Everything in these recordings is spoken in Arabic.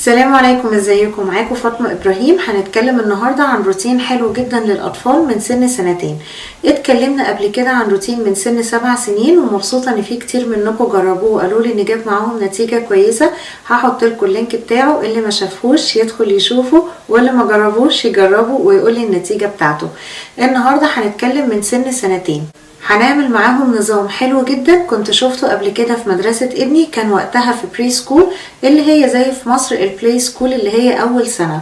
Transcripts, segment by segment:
السلام عليكم، ازيكم؟ معاكم فاطمة ابراهيم. هنتكلم النهاردة عن روتين حلو جدا للاطفال من سن 2 سنين. اتكلمنا قبل كده عن روتين من سن 7 سنين ومبسوطة ان في كتير منكم جربوه وقالوا لي ان جاب معاهم نتيجة كويسة. هحط لكم اللينك بتاعه، اللي ما شافهوش يدخل يشوفه واللي ما جربوش يجربه ويقول لي النتيجة بتاعته. النهاردة هنتكلم من سن 2 سنين. هنعمل معاهم نظام حلو جدا كنت شفته قبل كده في مدرسة ابني، كان وقتها في بري سكول اللي هي زي في مصر البلاي سكول اللي هي اول سنة.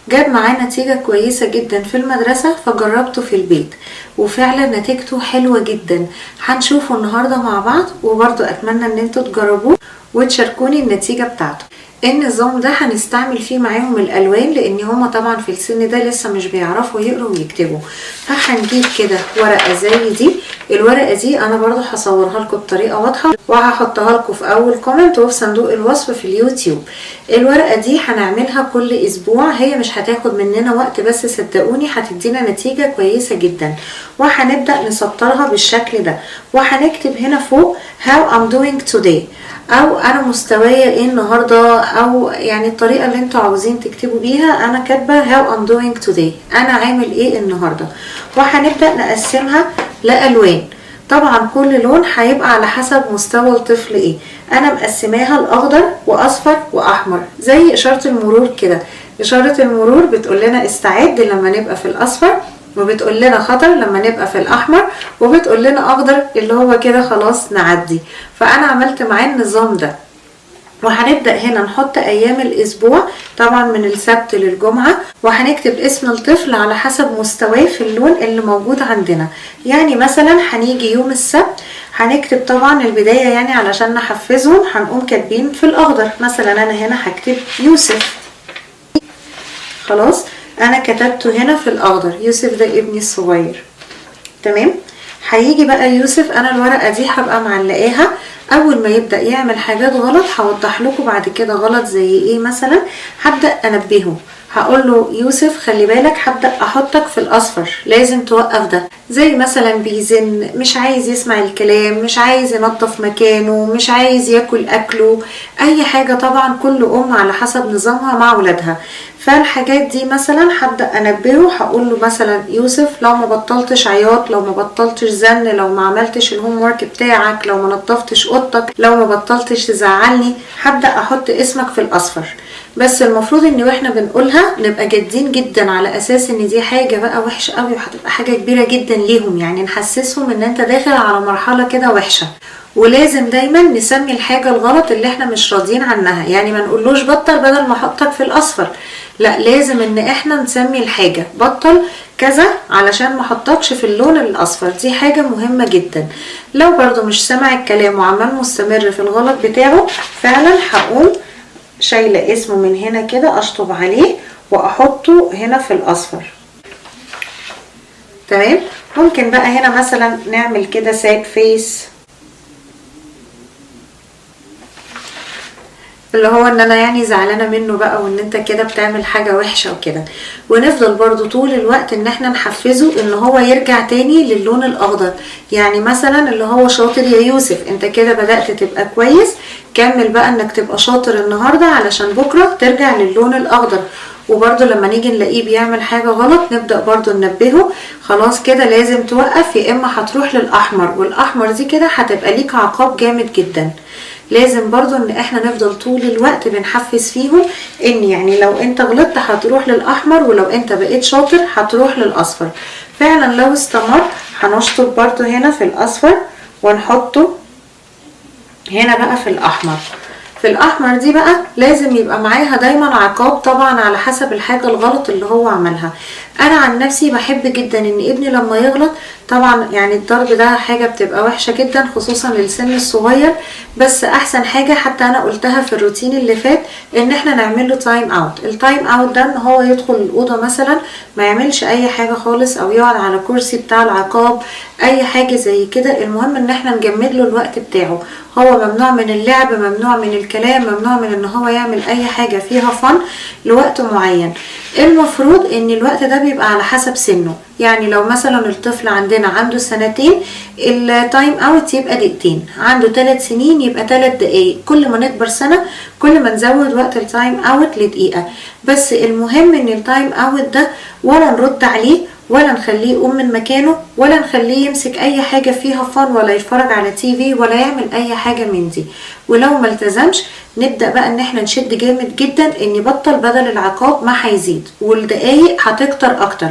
جاب معاه نتيجة كويسة جدا في المدرسة فجربته في البيت وفعلا نتيجته حلوة جدا. هنشوفه النهاردة مع بعض وبرضو اتمنى ان انتوا تجربوه وتشاركوني النتيجة بتاعته. النظام ده هنستعمل فيه معاهم الالوان لان هما طبعا في السن ده لسه مش بيعرفوا يقروا ويكتبوا. فهنجيب كده ورقة زي دي. الورقة دي انا برضو هصورها لكم بطريقة واضحة وهحطها لكم في اول كومنت وفي صندوق الوصف في اليوتيوب. الورقة دي هنعملها كل اسبوع، هي مش هتاخد مننا وقت بس صدقوني هتدينا نتيجة كويسة جدا. وهنبدأ نسطرها بالشكل ده وهنكتب هنا فوق how I'm doing today او انا مستوايا ايه النهاردة، او يعني الطريقة اللي انتوا عاوزين تكتبوا بيها. انا كاتبة how I'm doing today، انا عامل ايه النهاردة. وهنبدأ نقسمها لألوان. طبعا كل لون هيبقى على حسب مستوى الطفل ايه. انا مقسماها الاخضر واصفر واحمر زي اشارة المرور كده. اشارة المرور بتقول لنا استعد لما نبقى في الاصفر، وبتقول لنا خطر لما نبقى في الاحمر، وبتقول لنا اخضر اللي هو كده خلاص نعدي. فانا عملت معاه النظام ده. وهنبدأ هنا نحط ايام الاسبوع طبعا من السبت للجمعة، وهنكتب اسم الطفل على حسب مستواه في اللون اللي موجود عندنا. يعني مثلا هنيجي يوم السبت هنكتب طبعا البداية يعني علشان نحفزهم هنقوم كاتبين في الاخضر. مثلا انا هنا هكتب يوسف، خلاص انا كتبته هنا في الاخضر، يوسف ده ابني الصغير. تمام. هيجي بقى يوسف، انا الورقة دي هبقى معلقاها اول ما يبدأ يعمل حاجات غلط هوضح لكم بعد كده غلط زي ايه. مثلا هبدأ انبهه، هقول له يوسف خلي بالك هبدأ احطك في الاصفر، لازم توقف ده. زي مثلا بيزن، مش عايز يسمع الكلام، مش عايز ينظف مكانه، مش عايز ياكل اكله، اي حاجة. طبعا كل ام على حسب نظامها مع ولادها. فالحاجات دي مثلا هبدأ انبهه، هقول له مثلا يوسف لو ما بطلتش عياط، لو ما بطلتش زن، لو ما عملتش الهوم ورك بتاعك، لو ما نظفتش اوضتك، لو ما بطلتش تزعلني، هبدأ احط اسمك في الاصفر. بس المفروض ان واحنا بنقولها نبقى جادين جدا على اساس ان دي حاجة بقى وحشة قوي وهتبقى حاجة كبيرة جدا ليهم، يعني نحسسهم ان انت داخل على مرحلة كده وحشة. ولازم دايما نسمي الحاجة الغلط اللي احنا مش راضيين عنها، يعني ما نقولوش بطل بدل ما احطك في الاصفر، لا لازم ان احنا نسمي الحاجة بطل كذا علشان ما احطكش في اللون الاصفر. دي حاجة مهمة جدا. لو برضو مش سمع الكلام وعمال مستمر في الغلط بتاعه فعلا هقوم شايلة اسمه من هنا كده اشطب عليه واحطه هنا في الاصفر. تمام. ممكن بقى هنا مثلا نعمل كده ساد فيس، اللي هو ان انا يعني زعلانة منه بقى وان انت كده بتعمل حاجة وحشة وكده. ونفضل برضو طول الوقت ان احنا نحفزه ان هو يرجع تاني للون الاخضر. يعني مثلا اللي هو شاطر يا يوسف، انت كده بدأت تبقى كويس، كمل بقى انك تبقى شاطر النهاردة علشان بكرة ترجع للون الاخضر. وبرضو لما نيجي نلاقيه بيعمل حاجة غلط نبدأ برضو ننبهه، خلاص كده لازم توقف، يا اما هتروح للاحمر، والاحمر دي كده هتبقى ليك عقاب جامد جدا. لازم برضو ان احنا نفضل طول الوقت بنحفز فيهم ان يعني لو انت غلطت هتروح للاحمر، ولو انت بقيت شاطر هتروح للاصفر. فعلا لو استمر هنشطب برضو هنا في الاصفر ونحطه هنا بقى في الاحمر. في الاحمر دي بقى لازم يبقى معاها دايما عقاب طبعا على حسب الحاجة الغلط اللي هو عملها. انا عن نفسي بحب جدا ان ابني لما يغلط، طبعا يعني الضرب ده حاجة بتبقى وحشة جدا خصوصا للسن الصغير، بس احسن حاجة حتى انا قلتها في الروتين اللي فات ان احنا نعمل له تايم اوت. التايم اوت ده ان هو يدخل الاوضة مثلا ما يعملش اي حاجة خالص، او يقعد على كرسي بتاع العقاب، اي حاجة زي كده. المهم ان احنا نجمد له الوقت بتاعه. هو ممنوع من اللعب، ممنوع من الكلام، ممنوع من ان هو يعمل اي حاجة فيها فن لوقت معين. المفروض ان الوقت ده بيبقى على حسب سنه. يعني لو مثلا الطفل عندنا عنده 2 سنين التايم اوت يبقى 2 دقيقة، عنده 3 سنين يبقى 3 دقايق، كل ما نكبر سنة كل ما نزود وقت التايم اوت لدقيقة. بس المهم ان التايم اوت ده ولا نرد عليه ولا نخليه يقوم من مكانه ولا نخليه يمسك اي حاجة فيها فن ولا يتفرج على تي في ولا يعمل اي حاجة من دي. ولو ما التزمش نبدأ بقى ان احنا نشد جامد جدا ان يبطل، بدل العقاب ما هيزيد والدقايق هتكتر اكتر.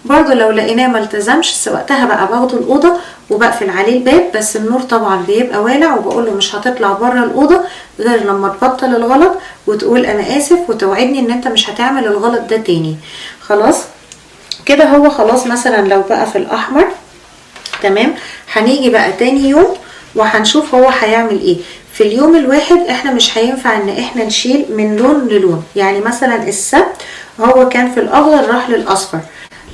برضو لو لقيناه ما التزمش وقتها بقى باخده الأوضة وبقفل عليه الباب، بس النور طبعا بيبقى والع، وبقوله مش هتطلع بره الأوضة غير لما تبطل الغلط وتقول انا اسف وتوعدني ان انت مش هتعمل الغلط ده تاني. خلاص كده هو خلاص. مثلا لو بقى في الأحمر تمام، هنيجي بقى تاني يوم وهنشوف هو هيعمل ايه. في اليوم الواحد احنا مش هينفع ان احنا نشيل من لون للون. يعني مثلا السبت هو كان في الأخضر راح للأصفر،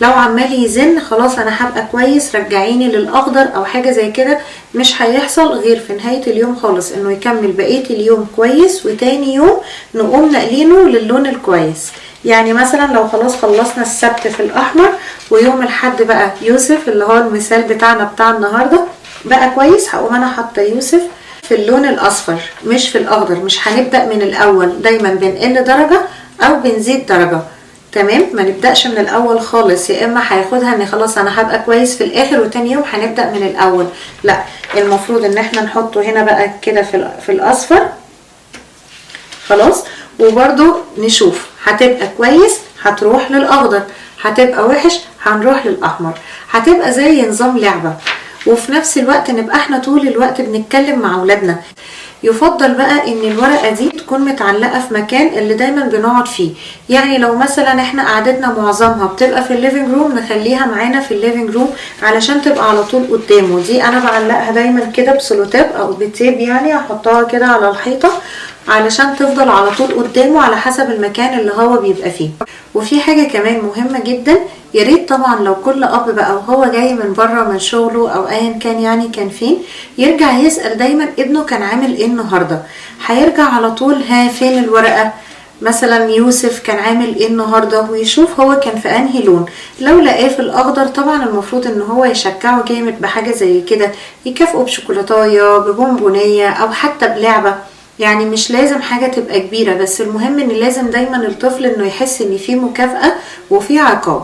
لو عمال يزن خلاص انا هبقى كويس رجعيني للأخضر او حاجة زي كده، مش هيحصل غير في نهاية اليوم خالص انه يكمل بقية اليوم كويس، وتاني يوم نقوم نقلينه للون الكويس. يعني مثلا لو خلاص خلصنا السبت في الأحمر ويوم الحد بقى يوسف اللي هو المثال بتاعنا بتاع النهاردة بقى كويس، هقوم انا حاطة يوسف في اللون الأصفر مش في الأخضر. مش هنبدأ من الأول، دايما بنقل درجة أو بنزيد درجة. تمام، ما نبدأش من الأول خالص، يا إما هياخدها إن خلاص أنا هبقى كويس في الآخر وتاني يوم هنبدأ من الأول. لا، المفروض إن احنا نحطه هنا بقى كده في الأصفر خلاص، وبرضو نشوف هتبقى كويس هتروح للأخضر، هتبقى وحش هنروح للأحمر. هتبقى زي نظام لعبة، وفي نفس الوقت نبقى احنا طول الوقت بنتكلم مع أولادنا. يفضل بقى ان الورقة دي تكون متعلقة في مكان اللي دايما بنقعد فيه. يعني لو مثلا احنا قعدتنا معظمها بتبقى في الليفينج روم، نخليها معانا في الليفينج روم علشان تبقى على طول قدامه. دي انا بعلقها دايما كده بسلوتاب او بتيب، يعني احطها كده على الحيطة علشان تفضل على طول قدامه على حسب المكان اللي هو بيبقى فيه. وفي حاجة كمان مهمة جدا، ياريت طبعا لو كل اب بقى وهو جاي من بره من شغله او ايا كان يعني كان فين، يرجع يسأل دايما ابنه كان عامل ايه النهاردة. هيرجع على طول ها فين الورقة، مثلا يوسف كان عامل ايه النهاردة، ويشوف هو كان في انهي لون. لو لقاه في الاخضر طبعا المفروض ان هو يشجعه جامد بحاجة زي كده، يكافئه بشوكولاتايه ببونبونية او حتى بلعبة. يعني مش لازم حاجة تبقى كبيرة، بس المهم ان لازم دايما الطفل انه يحس ان في مكافأة وفي عقاب.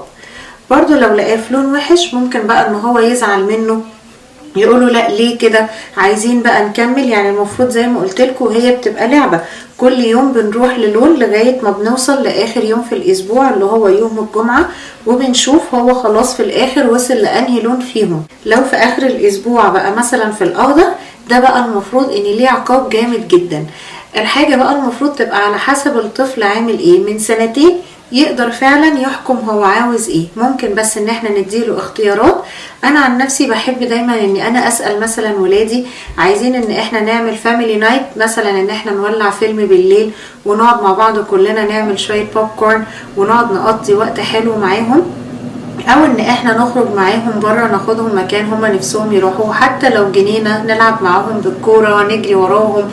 برضو لو لقاه في لون وحش ممكن بقى ان هو يزعل منه، يقولوا لا ليه كده، عايزين بقى نكمل. يعني المفروض زي ما قلت لكم هي بتبقى لعبة، كل يوم بنروح للون لغاية ما بنوصل لاخر يوم في الاسبوع اللي هو يوم الجمعة، وبنشوف هو خلاص في الاخر وصل لانهي لون فيهم. لو في اخر الاسبوع بقى مثلا في الاخضر، ده بقى المفروض ان ليه عقاب جامد جدا. الحاجة بقى المفروض تبقى على حسب الطفل عامل ايه. من 2 سنين يقدر فعلا يحكم هو عاوز ايه، ممكن بس ان احنا نديله اختيارات. انا عن نفسي بحب دايما اني انا اسأل مثلا ولادي عايزين ان احنا نعمل فاميلي نايت، مثلا ان احنا نولع فيلم بالليل ونقعد مع بعض كلنا نعمل شوية بوب كورن ونقعد نقضي وقت حلو معاهم، او ان احنا نخرج معاهم بره ناخدهم مكان هما نفسهم يروحوا، حتى لو جنينة نلعب معاهم بالكورة نجري وراهم،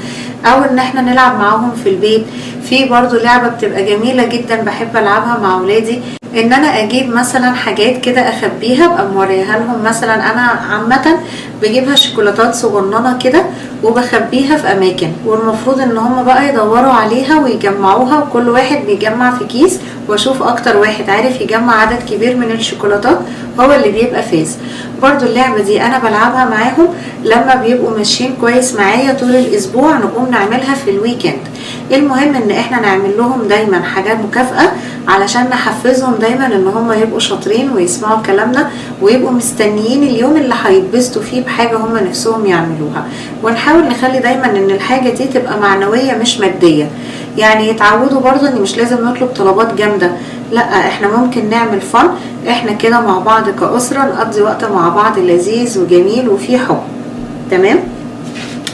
او ان احنا نلعب معاهم في البيت. في برضو لعبة بتبقى جميلة جدا بحب العبها مع اولادي، ان انا اجيب مثلا حاجات كده اخبيها ابقى موريها لهم. مثلا انا عامة بجيبها شوكولاتات صغننة كده وبخبيها في اماكن، والمفروض ان هم بقى يدوروا عليها ويجمعوها، وكل واحد بيجمع في كيس، واشوف اكتر واحد عارف يجمع عدد كبير من الشوكولاتات هو اللي بيبقى فاز. برضو اللعبة دي انا بلعبها معاهم لما بيبقوا ماشيين كويس معايا طول الاسبوع، نقوم نعملها في الويكند. المهم ان احنا نعمل لهم دايما حاجات مكافأة علشان نحفزهم دايما ان هم يبقوا شاطرين ويسمعوا كلامنا، ويبقوا مستنيين اليوم اللي هيتبسطوا فيه بحاجة هم نفسهم يعملوها. ونحاول نخلي دايما ان الحاجة دي تبقى معنوية مش مادية. يعني يتعودوا برضو ان مش لازم نطلب طلبات جامدة، لا احنا ممكن نعمل فن احنا كده مع بعض كأسرة، نقضي وقت مع بعض لذيذ وجميل وفيه حب. تمام.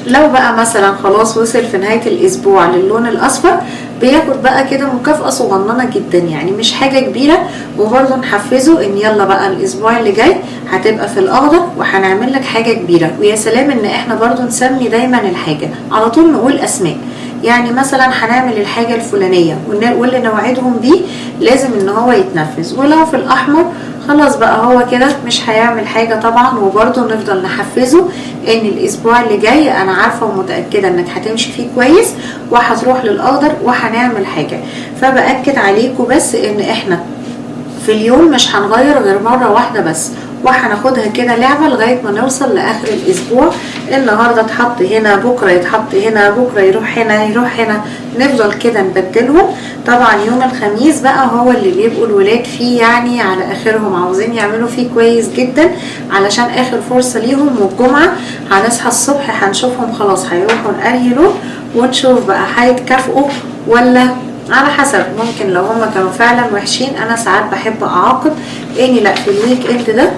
لو بقى مثلا خلاص وصل في نهاية الاسبوع للون الاصفر، بياخد بقى كده مكافأة صغننة جدا، يعني مش حاجة كبيرة. وبرضه نحفزه ان يلا بقى الاسبوع اللي جاي هتبقى في الاخضر وهنعمل لك حاجة كبيرة. ويا سلام ان احنا برضه نسمي دايما الحاجة، على طول نقول اسماء. يعني مثلا هنعمل الحاجة الفلانية واللي نوعدهم بيه لازم ان هو يتنفذ. ولو في الاحمر خلاص بقى هو كده مش هيعمل حاجة طبعا. وبرضه نفضل نحفزه ان الاسبوع اللي جاي انا عارفة ومتأكدة انك هتمشي فيه كويس وهتروح للاخضر وهنعمل حاجة. فبأكد عليكم بس ان احنا في اليوم مش هنغير غير مرة واحدة بس، وهناخدها كده لعبة لغاية ما نوصل لآخر الأسبوع. النهاردة اتحط هنا، بكرة يتحط هنا، بكرة يروح هنا، يروح هنا، نفضل كده نبدلهم. طبعا يوم الخميس بقى هو اللي بيبقوا الولاد فيه يعني على آخرهم، عاوزين يعملوا فيه كويس جدا علشان آخر فرصة ليهم. والجمعة هنصحى الصبح هنشوفهم خلاص هيروحوا نقري له، ونشوف بقى هيتكافئوا ولا على حسب. ممكن لو هما كانوا فعلا وحشين، انا ساعات بحب اعاقب اني لا في الويك اند ده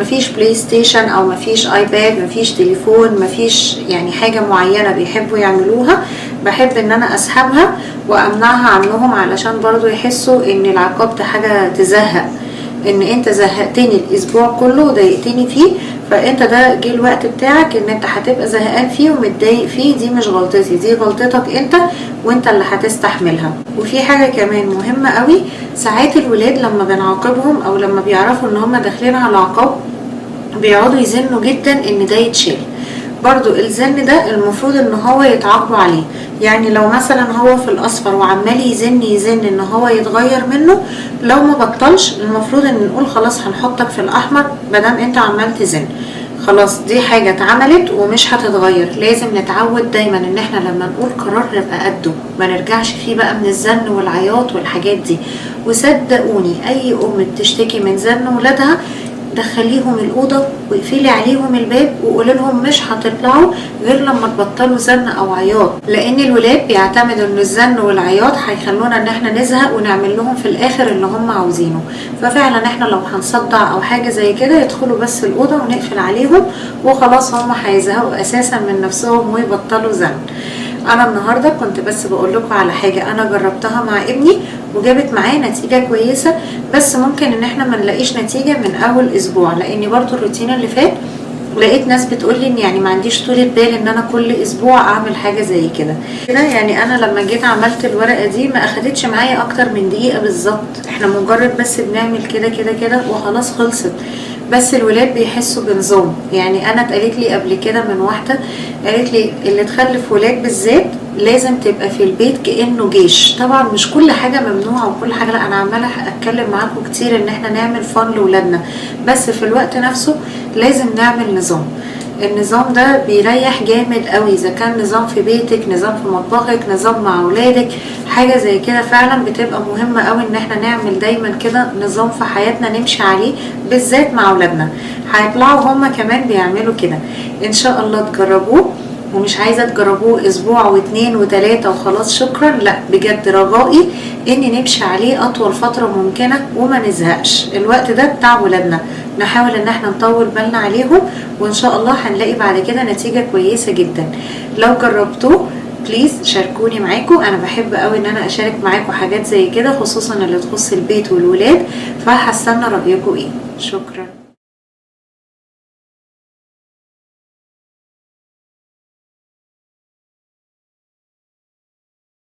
مفيش بلاي ستيشن او مفيش ايباد، مفيش تليفون، مفيش يعني حاجة معينة بيحبوا يعملوها، بحب ان انا اسحبها وامنعها عنهم علشان برضو يحسوا ان العقاب ده حاجة تزهق، ان انت زهقتني الاسبوع كله وضايقتني فيه، فانت ده جه الوقت بتاعك ان انت هتبقى زهقان فيه ومتضايق فيه. دي مش غلطتي، دي غلطتك انت وانت اللي هتستحملها. وفي حاجة كمان مهمة قوي، ساعات الولاد لما بنعاقبهم او لما بيعرفوا ان هم داخلين على عقاب بيقعدوا يزنوا جدا ان ده يتشال. برضو الزن ده المفروض ان هو يتعاقبوا عليه. يعني لو مثلا هو في الاصفر وعمال يزن ان هو يتغير منه، لو ما بطلش المفروض ان نقول خلاص هنحطك في الاحمر مادام انت عمال تزن. خلاص دي حاجة اتعملت ومش هتتغير. لازم نتعود دايما ان احنا لما نقول قرار نبقى قده، ما نرجعش فيه بقى من الزن والعياط والحاجات دي. وصدقوني اي ام بتشتكي من زن ولادها دخليهم الأوضة واقفلي عليهم الباب وقولي لهم مش هتطلعوا غير لما تبطلوا زن أو عياط، لأن الولاد بيعتمدوا إن الزن والعياط هيخلونا إن احنا نزهق ونعمل لهم في الآخر اللي هم عاوزينه. ففعلا احنا لو هنصدع أو حاجة زي كده يدخلوا بس الأوضة ونقفل عليهم وخلاص، هم هيزهقوا أساسا من نفسهم ويبطلوا زن. انا النهارده كنت بس بقول لكم على حاجه انا جربتها مع ابني وجابت معاه نتيجه كويسه، بس ممكن ان احنا ما نلاقيش نتيجه من اول اسبوع، لاني برضو الروتين اللي فات لقيت ناس بتقولي ان يعني ما عنديش طولة بال ان انا كل اسبوع اعمل حاجه زي كده. يعني انا لما جيت عملت الورقه دي ما اخدتش معايا اكتر من دقيقه بالظبط، احنا مجرد بس بنعمل كده كده كده وخلاص خلصت. بس الولاد بيحسوا بنظام. يعني انا اتقالت لي قبل كده من واحده قالت لي اللي تخلف ولاد بالذات لازم تبقى في البيت كانه جيش. طبعا مش كل حاجه ممنوعه وكل حاجه لا، انا عماله اتكلم معاكم كتير ان احنا نعمل فن لاولادنا، بس في الوقت نفسه لازم نعمل نظام. النظام ده بيريح جامد قوي، اذا كان نظام في بيتك، نظام في مطبخك، نظام مع اولادك، حاجه زي كده فعلا بتبقى مهمه قوي ان احنا نعمل دايما كده نظام في حياتنا نمشي عليه، بالذات مع اولادنا. هيطلعوا هما كمان بيعملوا كده ان شاء الله. تجربوه، ومش عايزه تجربوه اسبوع واثنين وثلاثه وخلاص شكرا، لا بجد رجائي ان نمشي عليه اطول فتره ممكنه وما نزهقش. الوقت ده بتاع ولادنا، نحاول ان احنا نطول بالنا عليهم وان شاء الله هنلاقي بعد كده نتيجه كويسه جدا. لو جربتوه بليز شاركوني معاكم، انا بحب قوي ان انا اشارك معاكم حاجات زي كده خصوصا اللي تخص البيت والولاد، فهستنى رايكم ايه. شكرا.